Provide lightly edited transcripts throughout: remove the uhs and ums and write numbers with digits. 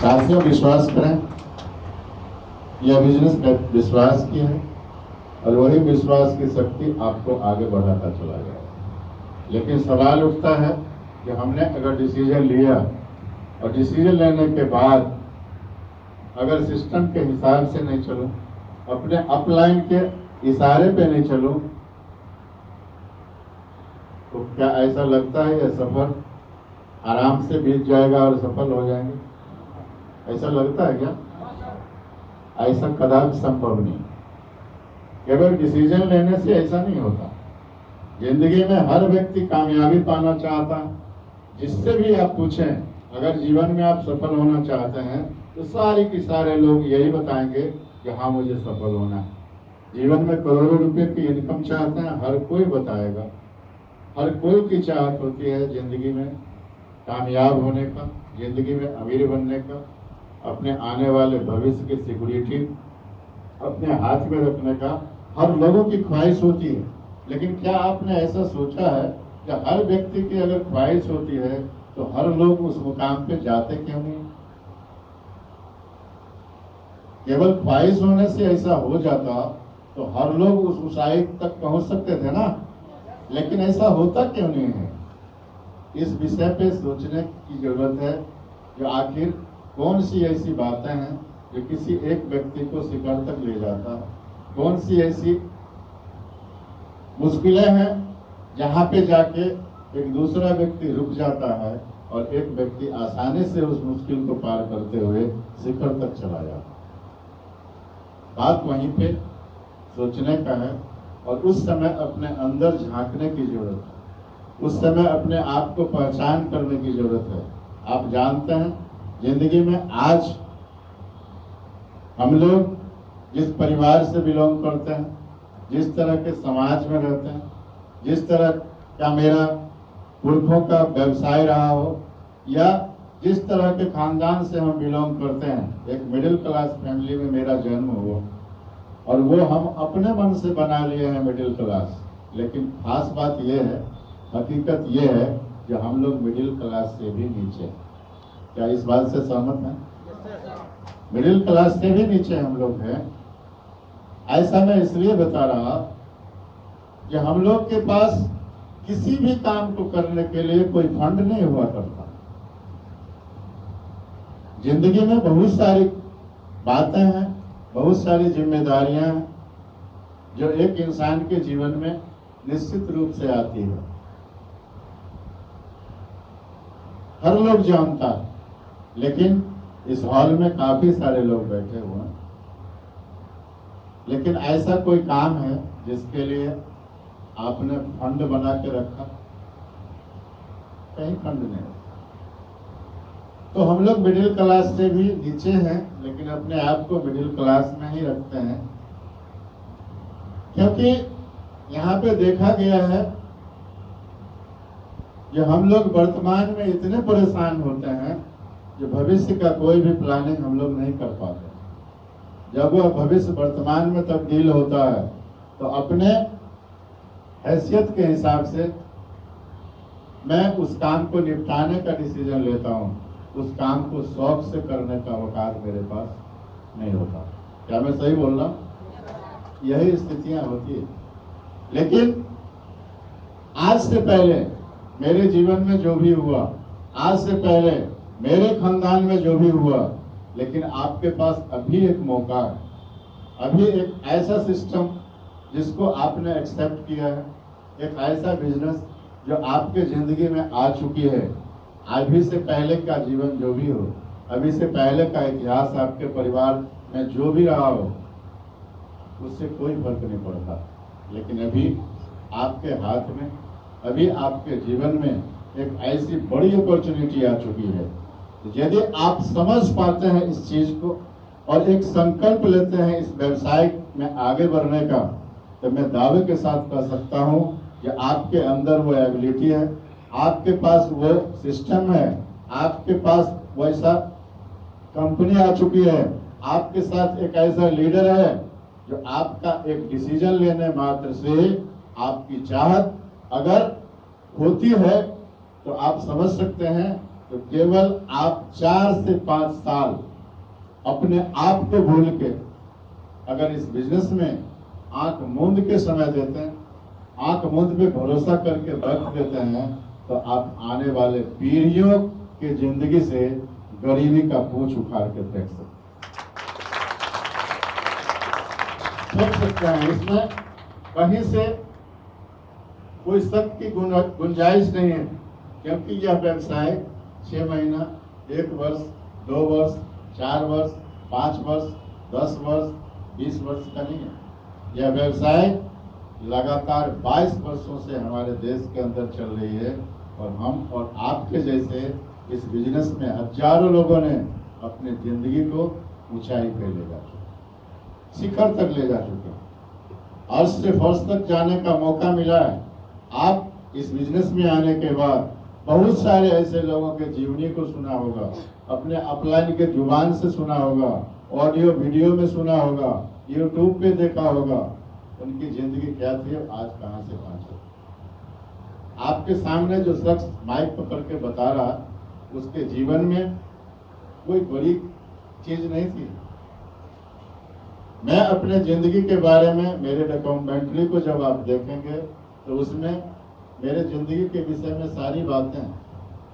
साथियों, विश्वास करें, यह बिजनेस विश्वास की है और वही विश्वास की शक्ति आपको आगे बढ़ाता चला जाएगा। लेकिन सवाल उठता है कि हमने अगर डिसीजन लिया और डिसीजन लेने के बाद अगर सिस्टम के हिसाब से नहीं चलूं, अपने अपलाइन के इशारे पे नहीं चलूं, तो क्या ऐसा लगता है यह सफर आराम से बीत जाएगा और सफल हो जाएंगे? ऐसा लगता है क्या? ऐसा कदापि संभव नहीं। केवल डिसीजन लेने से ऐसा नहीं होता। जिंदगी में हर व्यक्ति कामयाबी पाना चाहता है। जिससे भी आप पूछें, अगर जीवन में आप सफल होना चाहते हैं तो सारे के सारे लोग यही बताएंगे कि हाँ, मुझे सफल होना है। जीवन में करोड़ों रुपए की इनकम चाहते हैं, हर कोई बताएगा। हर कोई की चाहत होती है जिंदगी में कामयाब होने का, जिंदगी में अमीर बनने का, अपने आने वाले भविष्य की सिक्योरिटी अपने हाथ में रखने का हर लोगों की ख्वाहिश होती है। लेकिन क्या आपने ऐसा सोचा है कि हर व्यक्ति की अगर ख्वाहिश होती है तो हर लोग उस मुकाम पे जाते क्यों नहीं? केवल ख्वाहिश होने से ऐसा हो जाता तो हर लोग उस ऊंचाई तक पहुंच सकते थे ना। लेकिन ऐसा होता क्यों नहीं है? इस विषय पे सोचने की जरूरत है जो आखिर कौन सी ऐसी बातें हैं जो किसी एक व्यक्ति को शिखर तक ले जाता है। कौन सी ऐसी मुश्किलें हैं जहाँ पे जाके एक दूसरा व्यक्ति रुक जाता है और एक व्यक्ति आसानी से उस मुश्किल को पार करते हुए शिखर तक चला जाता है। बात वहीं पे सोचने का है और उस समय अपने अंदर झांकने की जरूरत है। उस समय अपने आप को पहचान करने की जरूरत है। आप जानते हैं, जिंदगी में आज हम लोग जिस परिवार से बिलोंग करते हैं, जिस तरह के समाज में रहते हैं, जिस तरह का मेरा पुरखों का व्यवसाय रहा हो या जिस तरह के खानदान से हम बिलोंग करते हैं, एक मिडिल क्लास फैमिली में मेरा जन्म हुआ और वो हम अपने मन से बना लिए हैं मिडिल क्लास। लेकिन खास बात यह है, हकीकत यह है कि हम लोग मिडिल क्लास से भी नीचे हैं। क्या इस बात से सहमत हैं? मिडिल क्लास से भी नीचे हम लोग हैं। ऐसा मैं इसलिए बता रहा कि हम लोग के पास किसी भी काम को करने के लिए कोई फंड नहीं हुआ करता। जिंदगी में बहुत सारी बातें हैं, बहुत सारी जिम्मेदारियां हैं जो एक इंसान के जीवन में निश्चित रूप से आती है। हर लोग जानता है, लेकिन इस हॉल में काफी सारे लोग बैठे हुए हैं, लेकिन ऐसा कोई काम है जिसके लिए आपने फंड बना के रखा? कहीं फंड नहीं। तो हम लोग मिडिल क्लास से भी नीचे हैं, लेकिन अपने आप को मिडिल क्लास में ही रखते हैं, क्योंकि यहाँ पे देखा गया है कि हम लोग वर्तमान में इतने परेशान होते हैं जो भविष्य का कोई भी प्लानिंग हम लोग नहीं कर पाते। जब वह भविष्य वर्तमान में तब्दील होता है तो अपने हैसियत के हिसाब से मैं उस काम को निपटाने का डिसीजन लेता हूँ। उस काम को शौक से करने का अवकाश मेरे पास नहीं होता। क्या मैं सही बोल रहा हूँ? यही स्थितियां होती है। लेकिन आज से पहले मेरे जीवन में जो भी हुआ, आज से पहले मेरे खानदान में जो भी हुआ, लेकिन आपके पास अभी एक मौका है, अभी एक ऐसा सिस्टम जिसको आपने एक्सेप्ट किया है, एक ऐसा बिजनेस जो आपके जिंदगी में आ चुकी है। अभी से पहले का जीवन जो भी हो, अभी से पहले का इतिहास आपके परिवार में जो भी रहा हो, उससे कोई फर्क नहीं पड़ता। लेकिन अभी आपके हाथ में, अभी आपके जीवन में एक ऐसी बड़ी अपॉर्चुनिटी आ चुकी है। यदि आप समझ पाते हैं इस चीज को और एक संकल्प लेते हैं इस व्यवसाय में आगे बढ़ने का, तो मैं दावे के साथ कह सकता हूं कि आपके अंदर वो एबिलिटी है, आपके पास वो सिस्टम है, आपके पास वैसा कंपनी आ चुकी है, आपके साथ एक ऐसा लीडर है जो आपका एक डिसीजन लेने मात्र से आपकी चाहत अगर होती है तो आप समझ सकते हैं तो केवल आप 4 से 5 साल अपने आप को भूल के अगर इस बिजनेस में आंख मूंद के समय देते हैं, आंख मूंद पे भरोसा करके रख देते हैं, तो आप आने वाले पीढ़ियों की जिंदगी से गरीबी का पूंछ उखाड़ के फेंक सकते हैं। इसमें कहीं से कोई शक की गुंजाइश नहीं है, क्योंकि यह व्यवसाय 6 महीना, 1 वर्ष, 2 वर्ष, 4 वर्ष, 5 वर्ष, 10 वर्ष, 20 वर्ष का नहीं है। यह व्यवसाय लगातार 22 वर्षों से हमारे देश के अंदर चल रही है, और हम और आपके जैसे इस बिजनेस में हजारों लोगों ने अपनी जिंदगी को ऊंचाई पे ले जा चुके, शिखर तक ले जा चुके, अर्श से फर्श तक जाने का मौका मिला है। आप इस बिजनेस में आने के बाद बहुत सारे ऐसे लोगों के जीवनी को सुना होगा, अपने अपलाइन के जुबान से सुना होगा, ऑडियो वीडियो में सुना होगा, यूट्यूब पे देखा होगा, उनकी जिंदगी क्या थी और आज कहां से पहुंचे। आपके सामने जो शख्स माइक पकड़ के बता रहा, उसके जीवन में कोई बड़ी चीज नहीं थी। मैं अपने जिंदगी के बारे में, मेरे डॉक्यूमेंट्री को जब आप देखेंगे तो उसमें मेरे जिंदगी के विषय में सारी बातें।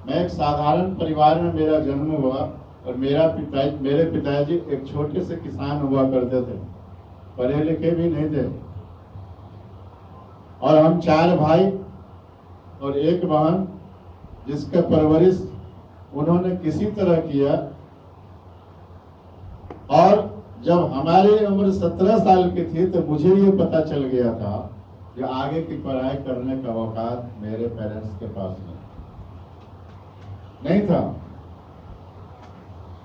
मैं एक साधारण परिवार में मेरा जन्म हुआ, और मेरे पिताजी एक छोटे से किसान हुआ करते थे, पढ़े लिखे भी नहीं थे, और हम 4 भाई और 1 बहन, जिसका परवरिश उन्होंने किसी तरह किया। और जब हमारी उम्र 17 साल की थी तो मुझे ये पता चल गया था कि आगे की पढ़ाई करने का औकात मेरे पेरेंट्स के पास नहीं था।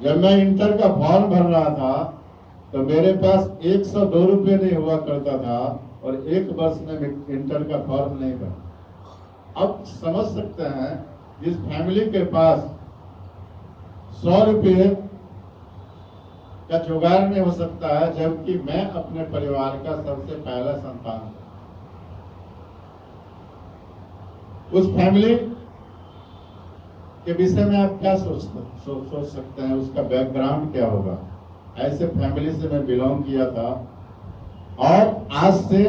जब मैं इंटर का फॉर्म भर रहा था तो मेरे पास 102 रुपये नहीं हुआ करता था, और 1 वर्ष में इंटर का फॉर्म नहीं भरा। अब समझ सकते हैं, जिस फैमिली के पास 100 रुपये का जुगाड़ नहीं हो सकता है, जबकि मैं अपने परिवार का सबसे पहला संतान हूं। उस फैमिली के विषय में आप क्या सोच सकते हैं, उसका बैकग्राउंड क्या होगा। ऐसे फैमिली से मैं बिलोंग किया था, और आज से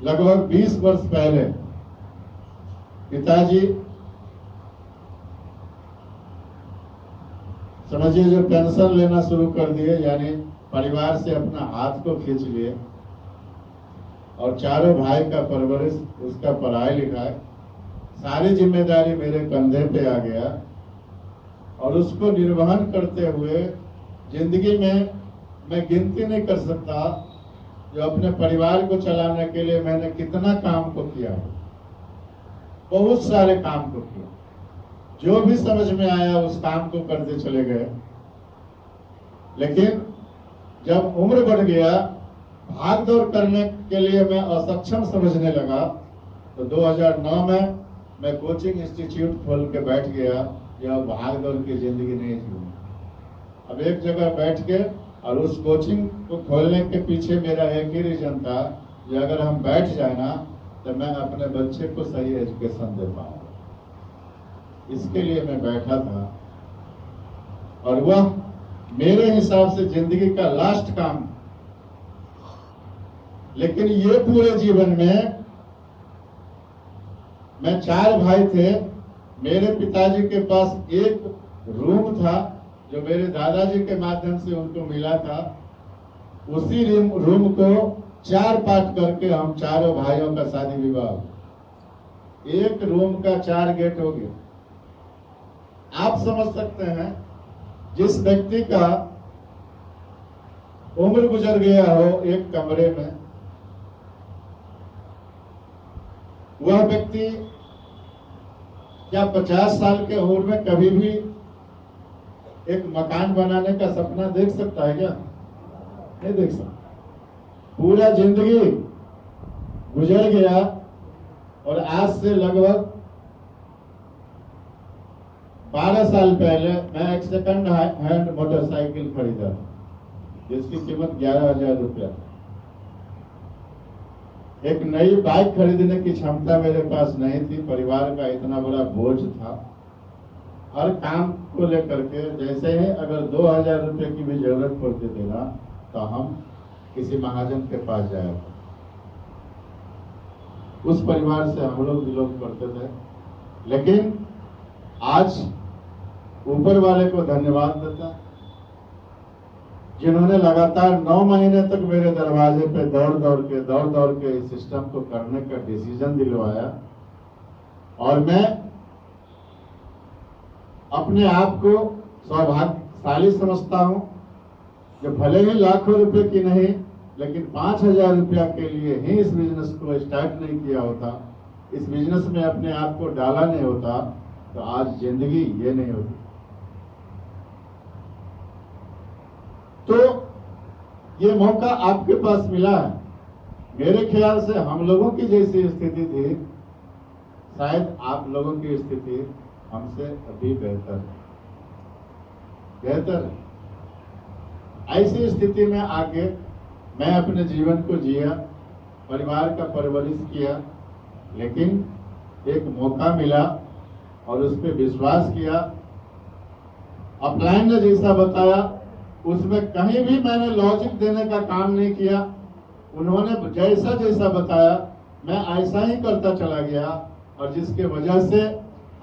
लगभग 20 वर्ष पहले पिताजी समझिए जो पेंशन लेना शुरू कर दिए, यानी परिवार से अपना हाथ को खींच लिए, और चारों भाई का परवरिश, उसका पढ़ाई लिखाई, सारी जिम्मेदारी मेरे कंधे पे आ गया। और उसको निर्वहन करते हुए जिंदगी में मैं गिनती नहीं कर सकता जो अपने परिवार को चलाने के लिए मैंने कितना काम को किया, बहुत सारे काम को किया। जो भी समझ में आया उस काम को करते चले गए। लेकिन जब उम्र बढ़ गया, भाग दौड़ करने के लिए मैं असक्षम समझने लगा, तो 2009 में मैं कोचिंग इंस्टीट्यूट खोल के बैठ गया। यह भाग दौड़ की जिंदगी नहीं थी। अब एक जगह बैठ के, और उस कोचिंग को खोलने के पीछे मेरा एक ही रीजन था कि अगर हम बैठ जाए ना, तो मैं अपने बच्चे को सही एजुकेशन दे पाऊंगा। इसके लिए मैं बैठा था, और वह मेरे हिसाब से जिंदगी का लास्ट काम। लेकिन ये पूरे जीवन में मैं 4 भाई थे। मेरे पिताजी के पास एक रूम था जो मेरे दादाजी के माध्यम से उनको मिला था। उसी रूम को 4 पार्ट करके हम चारों भाइयों का शादी विवाह, एक रूम का 4 गेट हो गया। आप समझ सकते हैं, जिस व्यक्ति का उम्र गुजर गया हो एक कमरे में, वह व्यक्ति क्या 50 साल के उम्र में कभी भी एक मकान बनाने का सपना देख सकता है? क्या नहीं देख सकता। पूरा जिंदगी गुजर गया, और आज से लगभग 12 साल पहले मैं एक सेकंड हैंड मोटरसाइकिल खरीदा, जिसकी कीमत 11,000 रुपया। एक नई बाइक खरीदने की क्षमता मेरे पास नहीं थी, परिवार का इतना बड़ा बोझ था। हर काम को लेकर के जैसे ही अगर 2000 रुपये की भी जरूरत पड़ती थी ना, तो हम किसी महाजन के पास जाया करते। उस परिवार से हम लोग बिलोंग करते थे। लेकिन आज ऊपर वाले को धन्यवाद देता, जिन्होंने लगातार 9 महीने तक मेरे दरवाजे पे दौड़ दौड़ के इस सिस्टम को करने का डिसीजन दिलवाया। और मैं अपने आप को सौभाग्यशाली समझता हूं कि भले ही लाखों रुपए की नहीं, लेकिन 5000 रुपया के लिए ही इस बिजनेस को स्टार्ट नहीं किया होता, इस बिजनेस में अपने आप को डाला नहीं होता, तो आज जिंदगी ये नहीं होती। तो ये मौका आपके पास मिला है। मेरे ख्याल से हम लोगों की जैसी स्थिति थी, शायद आप लोगों की स्थिति हमसे अभी बेहतर है। ऐसी स्थिति में आके मैं अपने जीवन को जिया, परिवार का परवरिश किया, लेकिन एक मौका मिला और उस पर विश्वास किया। अपलाइन ने जैसा बताया उसमें कहीं भी मैंने लॉजिक देने का काम नहीं किया। उन्होंने जैसा जैसा बताया मैं ऐसा ही करता चला गया, और जिसके वजह से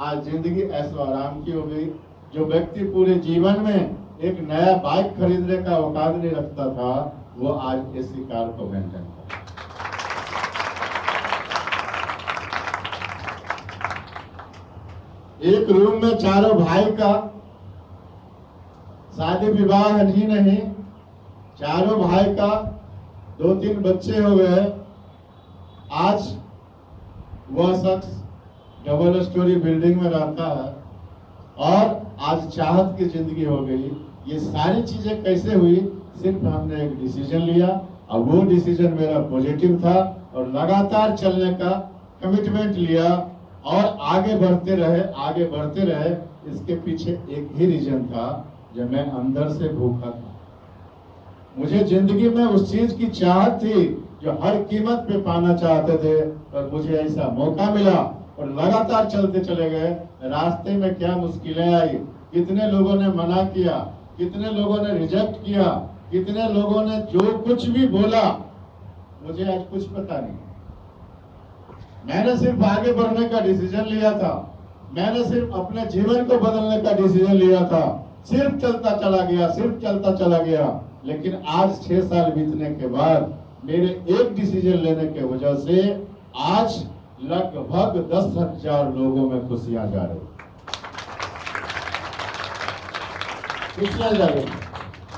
आज जिंदगी ऐशो आराम की हो गई। जो व्यक्ति पूरे जीवन में एक नया बाइक खरीदने का औकात नहीं रखता था, वो आज एसी कार को मेंटेन करता है। एक रूम में चारों भाई का शादी विवाह ही नहीं, चारों भाई का 2-3 बच्चे हो गए। आज वह शख्स डबल स्टोरी बिल्डिंग में रहता है और आज चाहत की जिंदगी हो गई। ये सारी चीजें कैसे हुई? सिर्फ हमने एक डिसीजन लिया, और वो डिसीजन मेरा पॉजिटिव था, और लगातार चलने का कमिटमेंट लिया और आगे बढ़ते रहे। इसके पीछे एक ही रीजन था, जब मैं अंदर से भूखा था। मुझे जिंदगी में उस चीज की चाहत थी जो हर कीमत पे पाना चाहते थे, और मुझे ऐसा मौका मिला और लगातार चलते चले गए। रास्ते में क्या मुश्किलें आई, कितने लोगों ने मना किया, कितने लोगों ने रिजेक्ट किया, कितने लोगों ने जो कुछ भी बोला, मुझे आज कुछ पता नहीं। मैंने सिर्फ आगे बढ़ने का डिसीजन लिया था, मैंने सिर्फ अपने जीवन को बदलने का डिसीजन लिया था। सिर्फ चलता चला गया। लेकिन आज 6 साल बीतने के बाद मेरे एक डिसीजन लेने के वजह से आज लगभग 10,000 लोगों में खुशियां जा रही।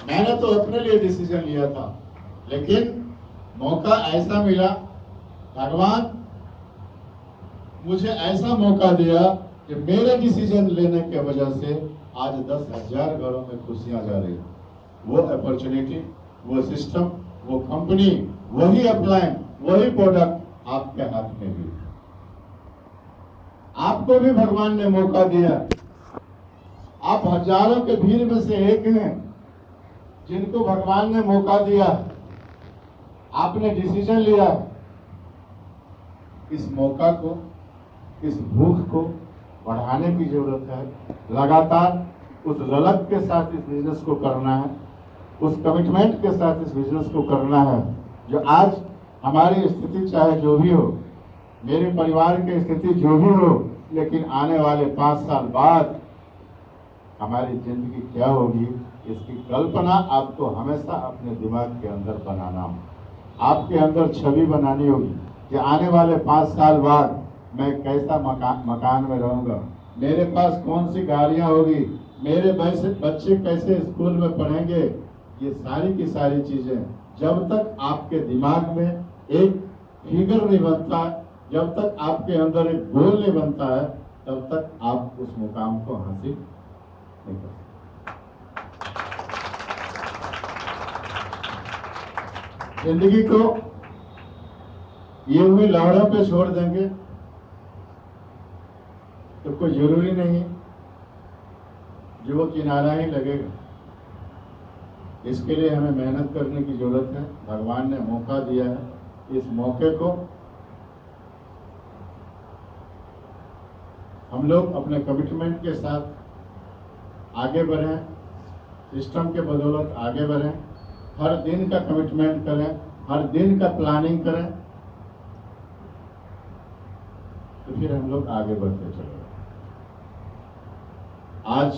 मैंने तो अपने लिए डिसीजन लिया था, लेकिन मौका ऐसा मिला, भगवान मुझे ऐसा मौका दिया कि मेरे डिसीजन लेने के वजह से आज 10,000 घरों में खुशियां जा रही। वो अपॉर्चुनिटी, वो सिस्टम, वो कंपनी, वही अपलाइन, वही प्रोडक्ट आपके हाथ में भी। आपको भी भगवान ने मौका दिया। आप हजारों के भीड़ में से एक हैं जिनको भगवान ने मौका दिया। आपने डिसीजन लिया। इस मौका को, इस भूख को बढ़ाने की जरूरत है। लगातार उस ललक के साथ इस बिजनेस को करना है, उस कमिटमेंट के साथ इस बिजनेस को करना है। जो आज हमारी स्थिति चाहे जो भी हो, मेरे परिवार की स्थिति जो भी हो, लेकिन आने वाले 5 साल बाद हमारी जिंदगी क्या होगी, इसकी कल्पना आपको हमेशा अपने दिमाग के अंदर बनाना हो। आपके अंदर छवि बनानी होगी कि आने वाले 5 साल बाद मैं कैसा मकान में रहूंगा, मेरे पास कौन सी गाड़ियां होगी, मेरे बच्चे कैसे स्कूल में पढ़ेंगे। ये सारी की सारी चीजें जब तक आपके दिमाग में एक फिगर नहीं बनता, जब तक आपके अंदर एक गोल नहीं बनता है, तब तक आप उस मुकाम को हासिल नहीं कर सकते। जिंदगी को ये हुई लहरों पे छोड़ देंगे तो कोई जरूरी नहीं जो वो किनारा ही लगेगा। इसके लिए हमें मेहनत करने की जरूरत है। भगवान ने मौका दिया है, इस मौके को हम लोग अपने कमिटमेंट के साथ आगे बढ़ें, सिस्टम के बदौलत आगे बढ़ें, हर दिन का कमिटमेंट करें, हर दिन का प्लानिंग करें, तो फिर हम लोग आगे बढ़ते चले। आज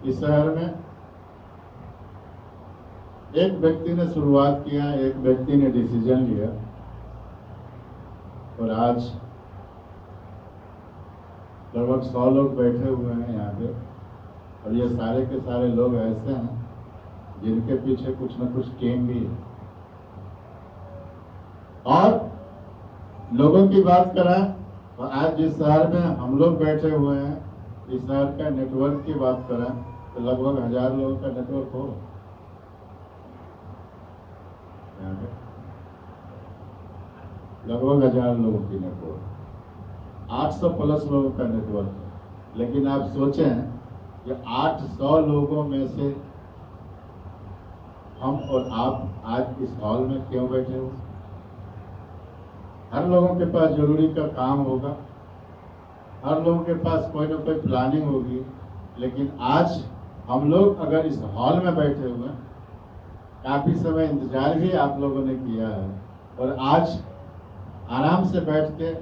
इस शहर में एक व्यक्ति ने शुरुआत किया, एक व्यक्ति ने डिसीजन लिया, और आज लगभग 100 लोग बैठे हुए हैं यहाँ पे, और ये सारे के सारे लोग ऐसे हैं जिनके पीछे कुछ न कुछ टीम भी है। और लोगों की बात करें तो आज जिस शहर में हम लोग बैठे हुए हैं, इस शहर का नेटवर्क की बात करें तो लगभग 1000 लोगों का नेटवर्क हो यहाँ पे, लगभग 1000 लोगों की नेटवर्क, 800 प्लस लोगों का नेटवर्क है। लेकिन आप सोचें कि 800 लोगों में से हम और आप आज इस हॉल में क्यों बैठे हो? हर लोगों के पास जरूरी का काम होगा, हर लोगों के पास कोई ना कोई प्लानिंग होगी, लेकिन आज हम लोग अगर इस हॉल में बैठे हुए हैं, काफी समय इंतजार भी आप लोगों ने किया है, और आज आराम से बैठ के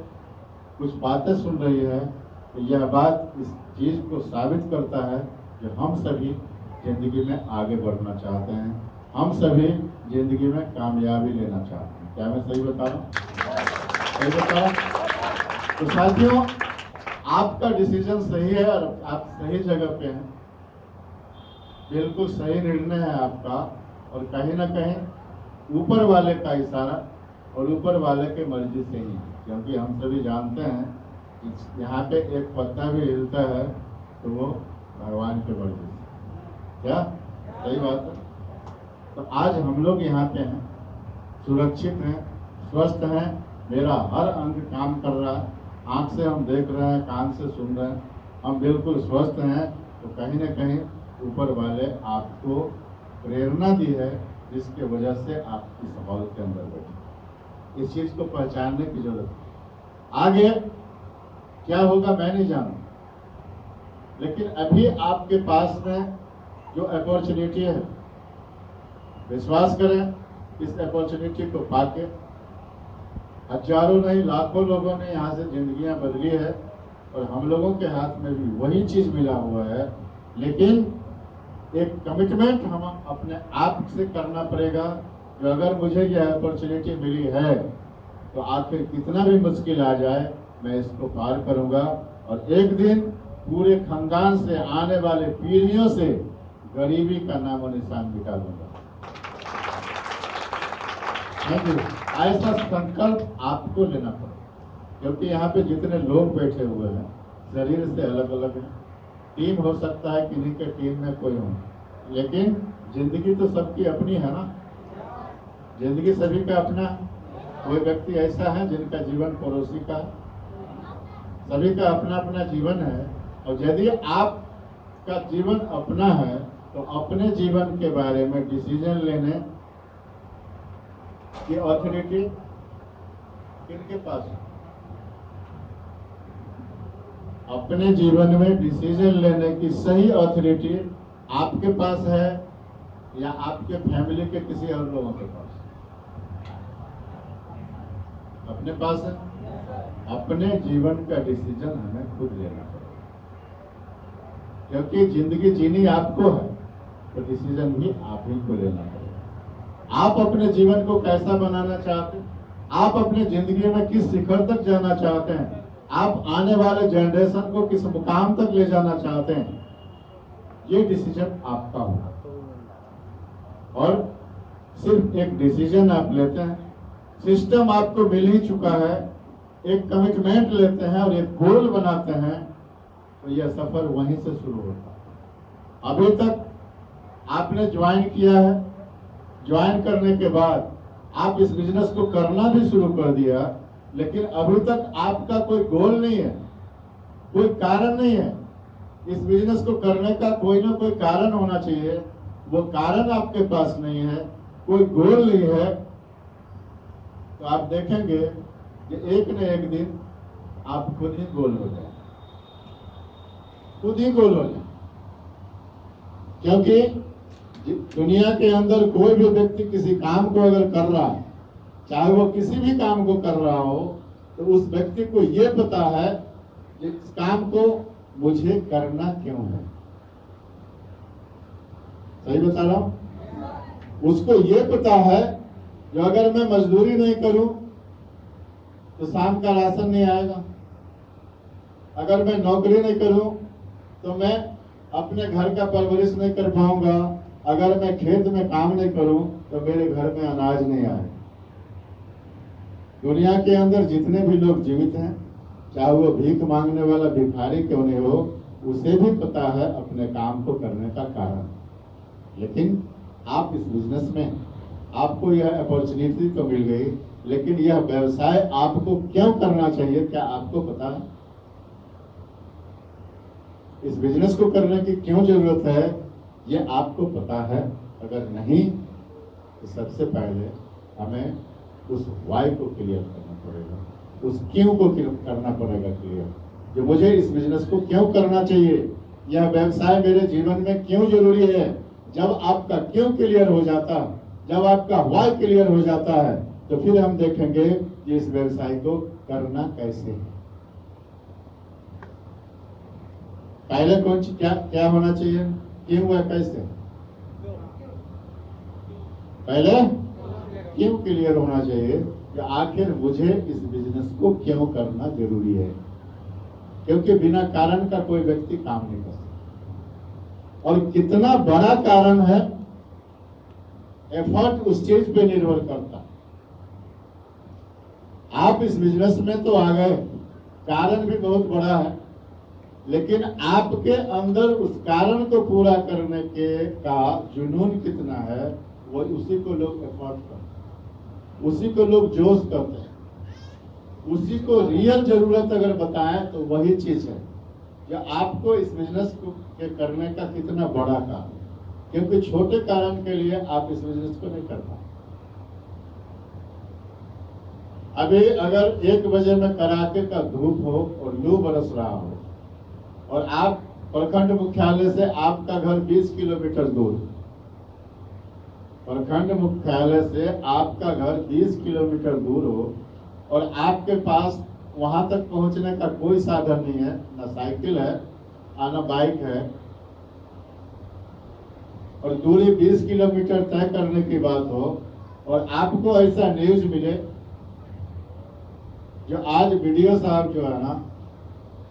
कुछ बातें सुन रही है, तो यह बात इस चीज को साबित करता है कि हम सभी जिंदगी में आगे बढ़ना चाहते हैं, हम सभी जिंदगी में कामयाबी लेना चाहते हैं। क्या मैं सही बता रहा हूँ? सही बता रहा हूँ? तो साथियों, आपका डिसीजन सही है और आप सही जगह पे हैं, बिल्कुल सही निर्णय है आपका, और कहीं ना कहीं ऊपर वाले का इशारा और ऊपर वाले के मर्जी से ही, क्योंकि हम सभी जानते हैं कि यहाँ पे एक पत्ता भी हिलता है तो वो भगवान के मर्जी से। क्या सही बात है? तो आज हम लोग यहाँ पे हैं, सुरक्षित हैं, स्वस्थ हैं, मेरा हर अंग काम कर रहा है, आँख से हम देख रहे हैं, कान से सुन रहे हैं, हम बिल्कुल स्वस्थ हैं। तो कहीं ना कहीं ऊपर वाले आपको प्रेरणा दी है, जिसके वजह से आप इस हॉल के अंदर बैठे। इस चीज को पहचानने की जरूरत है। आगे क्या होगा मैं नहीं जानता, लेकिन अभी आपके पास में जो अपॉर्चुनिटी है, विश्वास करें, इस अपॉर्चुनिटी को पाके हजारों नहीं लाखों लोगों ने यहाँ से जिंदगियां बदली है, और हम लोगों के हाथ में भी वही चीज मिला हुआ है। लेकिन एक कमिटमेंट हम अपने आप से करना पड़ेगा कि अगर मुझे यह अपॉर्चुनिटी मिली है तो आखिर कितना भी मुश्किल आ जाए मैं इसको पार करूंगा, और एक दिन पूरे खानदान से आने वाले पीढ़ियों से गरीबी का नामो निशान मिटा दूंगा। ऐसा संकल्प आपको लेना पड़ेगा, क्योंकि यहाँ पे जितने लोग बैठे हुए हैं शरीर से अलग अलग हैं, टीम हो सकता है किन्हीं के टीम में कोई हो, लेकिन जिंदगी तो सबकी अपनी है ना, जिंदगी सभी का अपना है। कोई व्यक्ति ऐसा है जिनका जीवन पड़ोसी का है, सभी का अपना अपना जीवन है, और यदि आपका जीवन अपना है तो अपने जीवन के बारे में डिसीजन लेने की अथॉरिटी किनके पास है? अपने जीवन में डिसीजन लेने की सही अथॉरिटी आपके पास है या आपके फैमिली के किसी और लोगों के पास? अपने पास है। अपने जीवन का डिसीजन हमें खुद लेना पड़ेगा, क्योंकि जिंदगी जीनी आपको है, तो डिसीजन भी आप ही को लेना पड़ेगा। आप अपने जीवन को कैसा बनाना चाहते हैं, आप अपने जिंदगी में किस शिखर तक जाना चाहते हैं, आप आने वाले जनरेशन को किस मुकाम तक ले जाना चाहते हैं, ये डिसीजन आपका होगा। और सिर्फ एक डिसीजन आप लेते हैं, सिस्टम आपको मिल ही चुका है, एक कमिटमेंट लेते हैं और एक गोल बनाते हैं, तो यह सफर वहीं से शुरू होता है। अभी तक आपने ज्वाइन किया है, ज्वाइन करने के बाद आप इस बिजनेस को करना भी शुरू कर दिया, लेकिन अभी तक आपका कोई गोल नहीं है, कोई कारण नहीं है। इस बिजनेस को करने का कोई ना कोई कारण होना चाहिए, वो कारण आपके पास नहीं है, कोई गोल नहीं है, तो आप देखेंगे कि एक न एक दिन आप खुद ही गोल हो जाए, खुद ही गोल हो जाए। क्योंकि दुनिया के अंदर कोई भी व्यक्ति किसी काम को अगर कर रहा है, चाहे वो किसी भी काम को कर रहा हो, तो उस व्यक्ति को ये पता है कि इस काम को मुझे करना क्यों है। सही बता रहा हूं? उसको ये पता है कि अगर मैं मजदूरी नहीं करूं तो शाम का राशन नहीं आएगा, अगर मैं नौकरी नहीं करूं तो मैं अपने घर का परवरिश नहीं कर पाऊंगा, अगर मैं खेत में काम नहीं करूं तो मेरे घर में अनाज नहीं आएगा। दुनिया के अंदर जितने भी लोग जीवित हैं, चाहे वो भीख मांगने वाला भिखारी क्यों नहीं हो, उसे भी पता है अपने काम को करने का कारण। लेकिन आप इस बिजनेस में आपको यह अपॉर्चुनिटी तो मिल गई, लेकिन यह व्यवसाय आपको क्यों करना चाहिए, क्या आपको पता है? इस बिजनेस को करने की क्यों जरूरत है, ये आपको पता है? अगर नहीं तो सबसे पहले हमें उस वाई को क्लियर करना पड़ेगा, उस क्यों को करना पड़ेगा क्लियर, कि मुझे इस बिजनेस को क्यों करना चाहिए, यह व्यवसाय मेरे जीवन में क्यों जरूरी है। जब आपका क्यों क्लियर हो जाता, जब आपका वाई क्लियर हो जाता है, तो फिर हम देखेंगे कि इस व्यवसाय को करना कैसे है। पहले कौन क्या क्या होना चाहिए, क्यों है कैसे? पहले क्यों क्लियर होना चाहिए कि आखिर मुझे इस बिजनेस को क्यों करना जरूरी है, क्योंकि बिना कारण का कोई व्यक्ति काम नहीं कर सकता। और कितना बड़ा कारण है, एफर्ट उस चीज पे निर्भर करता। आप इस बिजनेस में तो आ गए, कारण भी बहुत बड़ा है, लेकिन आपके अंदर उस कारण को पूरा करने के का जुनून कितना है, वो उसी को लोग एफर्ट करते हैं, उसी को लोग जोश करते हैं, उसी को रियल जरूरत अगर बताएं तो वही चीज है जो आपको इस बिजनेस को के करने का कितना बड़ा कारण। क्योंकि छोटे कारण के लिए आप इस बिजनेस को नहीं कर पाए। अभी अगर 1 बजे में कड़ाके का धूप हो और लू बरस रहा हो, और आप प्रखंड मुख्यालय से आपका घर 20 किलोमीटर दूर, प्रखंड मुख्यालय से आपका घर 20 किलोमीटर दूर हो, और आपके पास वहां तक पहुंचने का कोई साधन नहीं है, ना साइकिल है ना बाइक है, और दूरी 20 किलोमीटर तय करने की बात हो, और आपको ऐसा न्यूज मिले जो आज वीडियो साहब जो है ना,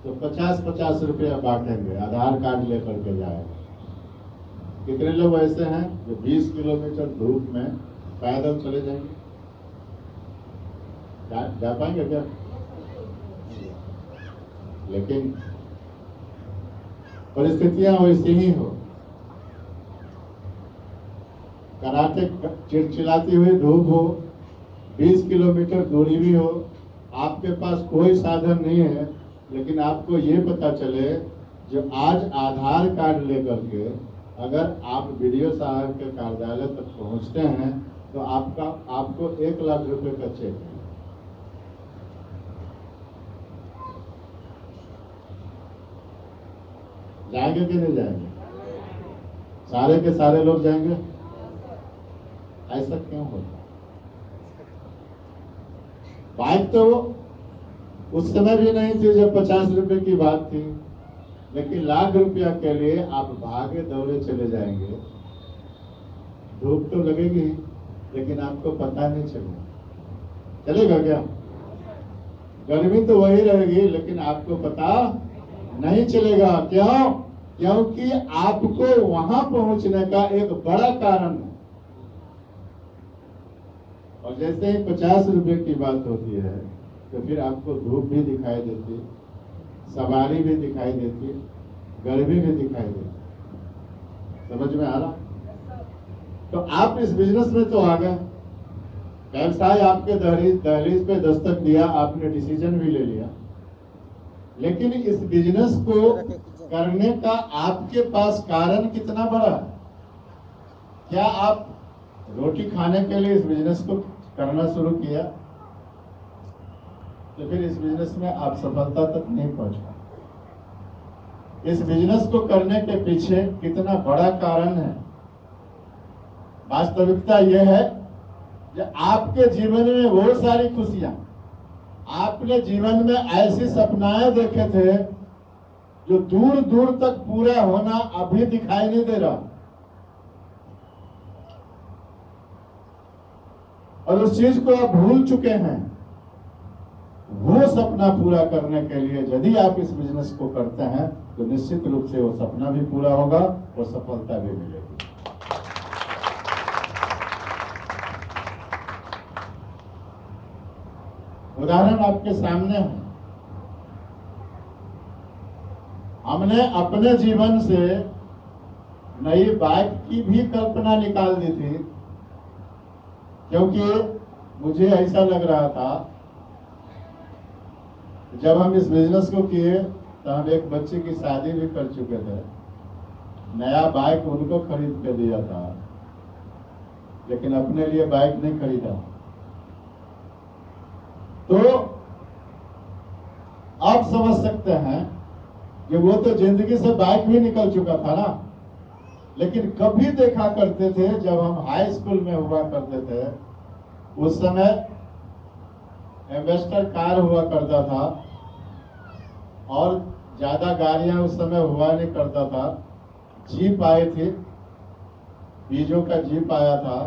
तो 50-50 रुपया बांटेंगे, आधार कार्ड लेकर के जाएगा। कितने लोग ऐसे हैं जो 20 किलोमीटर धूप में पैदल चले जाएंगे? जा पाएंगे क्या? लेकिन परिस्थितियां वैसी ही हो, कराटे चिलचिलाती हुई धूप हो, 20 किलोमीटर दूरी भी हो, आपके पास कोई साधन नहीं है, लेकिन आपको ये पता चले जो आज आधार कार्ड लेकर के अगर आप वीडियो साहब के कार्यालय तक पहुंचते हैं तो आपको 1 लाख रुपए का चेक है। जाएंगे कि नहीं जाएंगे? सारे के सारे लोग जाएंगे? ऐसा क्यों होता? बाइक तो उस समय भी नहीं थी जब 50 रुपए की बात थी, लेकिन लाख रुपया के लिए आप भागे दौड़े चले जाएंगे। धूप तो लगेगी, लेकिन आपको पता नहीं चलेगा। चलेगा क्या? गर्मी तो वही रहेगी, लेकिन आपको पता नहीं चलेगा। क्यों? क्योंकि आपको वहां पहुंचने का एक बड़ा कारण है। और जैसे ही 50 रुपए की बात होती है तो फिर आपको धूप भी दिखाई देती, सवारी भी दिखाई देती, गर्मी भी दिखाई देती। समझ में आ रहा? तो आप इस बिजनेस में तो आ गए, व्यवसाय आपके दहलीज पे दस्तक दिया, आपने डिसीजन भी ले लिया, लेकिन इस बिजनेस को करने का आपके पास कारण कितना बड़ा है? क्या आप रोटी खाने के लिए इस बिजनेस को करना शुरू किया तो फिर इस बिजनेस में आप सफलता तक नहीं पहुंच पाए। इस बिजनेस को करने के पीछे कितना बड़ा कारण है। वास्तविकता यह है कि आपके जीवन में वो सारी खुशियां, आपने जीवन में ऐसी सपनाएं देखे थे जो दूर दूर तक पूरा होना अभी दिखाई नहीं दे रहा, और उस चीज को आप भूल चुके हैं। वो सपना पूरा करने के लिए यदि आप इस बिजनेस को करते हैं तो निश्चित रूप से वो सपना भी पूरा होगा और सफलता भी मिलेगी। उदाहरण आपके सामने है। हमने अपने जीवन से नई बाइक की भी कल्पना निकाल दी थी, क्योंकि मुझे ऐसा लग रहा था जब हम इस बिजनेस को किए तो हम एक बच्चे की शादी भी कर चुके थे, नया बाइक उनको खरीद के दिया था, लेकिन अपने लिए बाइक नहीं खरीदा। तो आप समझ सकते हैं कि वो तो जिंदगी से बाइक भी निकल चुका था ना। लेकिन कभी देखा करते थे जब हम हाई स्कूल में हुआ करते थे, उस समय एम्बेसडर कार हुआ करता था और ज्यादा गाड़ियां उस समय हुआ नहीं करता था। जीप आए थे, पीजो का जीप आया था,